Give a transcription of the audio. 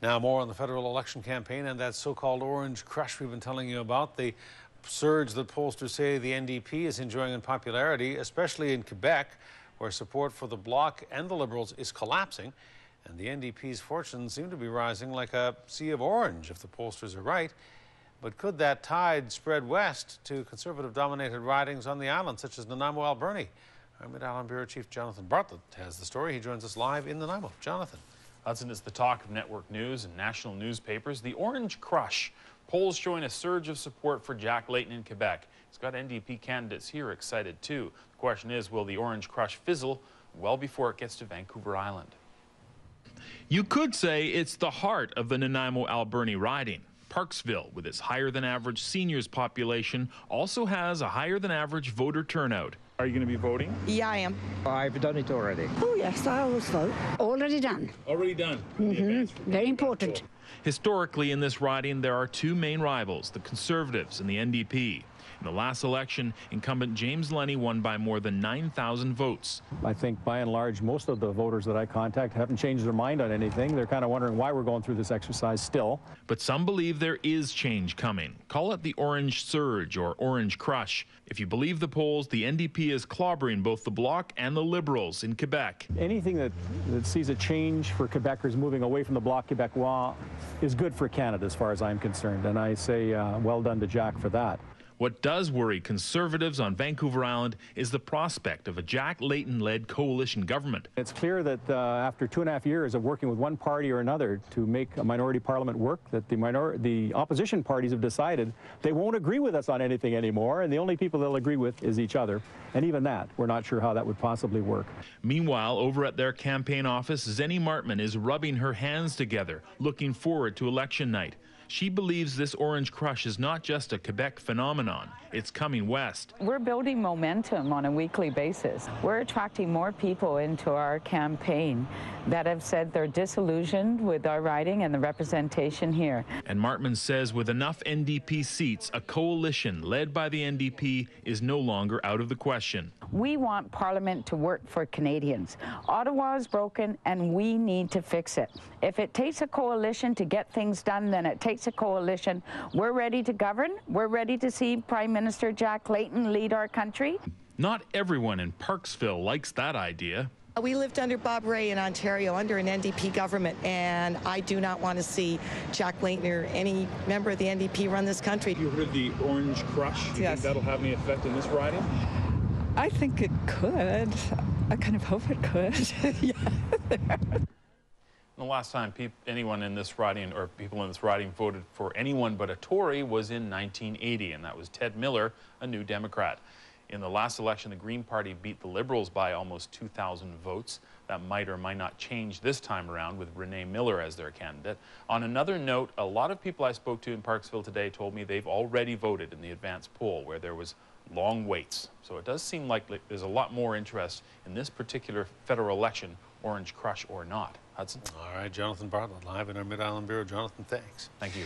Now more on the federal election campaign and that so-called orange crush we've been telling you about. The surge that pollsters say the NDP is enjoying in popularity, especially in Quebec, where support for the Bloc and the Liberals is collapsing. And the NDP's fortunes seem to be rising like a sea of orange, if the pollsters are right. But could that tide spread west to Conservative-dominated ridings on the island, such as Nanaimo-Alberni? Our Mid-Island Bureau Chief Jonathan Bartlett has the story. He joins us live in Nanaimo. Jonathan. Hudson, is the talk of network news and national newspapers. The orange crush. Polls showing a surge of support for Jack Layton in Quebec. He's got NDP candidates here excited too. The question is, will the orange crush fizzle well before it gets to Vancouver Island? You could say it's the heart of the Nanaimo-Alberni riding. Parksville, with its higher-than-average seniors population, also has a higher-than-average voter turnout. Are you going to be voting? Yeah, I am. I've done it already. Oh, yes, I always vote. Already done. Already done. Very important. Historically, in this riding, there are two main rivals, the Conservatives and the NDP. In the last election, incumbent James Lunney won by more than 9,000 votes. I think, by and large, most of the voters that I contact haven't changed their mind on anything. They're kind of wondering why we're going through this exercise still. But some believe there is change coming. Call it the orange surge or orange crush. If you believe the polls, the NDP is clobbering both the Bloc and the Liberals in Quebec. Anything that sees a change for Quebecers moving away from the Bloc Québécois is good for Canada, as far as I'm concerned. And I say well done to Jack for that. What does worry Conservatives on Vancouver Island is the prospect of a Jack Layton-led coalition government. It's clear that after 2.5 years of working with one party or another to make a minority parliament work, that the opposition parties have decided they won't agree with us on anything anymore, and the only people they'll agree with is each other. And even that, we're not sure how that would possibly work. Meanwhile, over at their campaign office, Zeni Maartman is rubbing her hands together, looking forward to election night. She believes this orange crush is not just a Quebec phenomenon. It's coming west. We're building momentum on a weekly basis. We're attracting more people into our campaign that have said they're disillusioned with our riding and the representation here. And Maartman says with enough NDP seats, a coalition led by the NDP is no longer out of the question. We want Parliament to work for Canadians. Ottawa is broken and we need to fix it. If it takes a coalition to get things done, then it takes a coalition. We're ready to govern. We're ready to see Prime Minister Jack Layton lead our country. Not everyone in Parksville likes that idea. We lived under Bob Rae in Ontario under an NDP government, and I do not want to see Jack Layton or any member of the NDP run this country. You heard the orange crush. Do you think that'll have any effect in this riding? I think it could. I kind of hope it could. Yeah. The last time anyone in this riding or people in this riding voted for anyone but a Tory was in 1980, and that was Ted Miller, a New Democrat. In the last election, the Green Party beat the Liberals by almost 2,000 votes. That might or might not change this time around with Renee Miller as their candidate. On another note, a lot of people I spoke to in Parksville today told me they've already voted in the advanced poll where there was long waits. So it does seem like there's a lot more interest in this particular federal election, orange crush or not. Hudson? All right, Jonathan Bartlett, live in our Mid-Island Bureau. Jonathan, thanks. Thank you.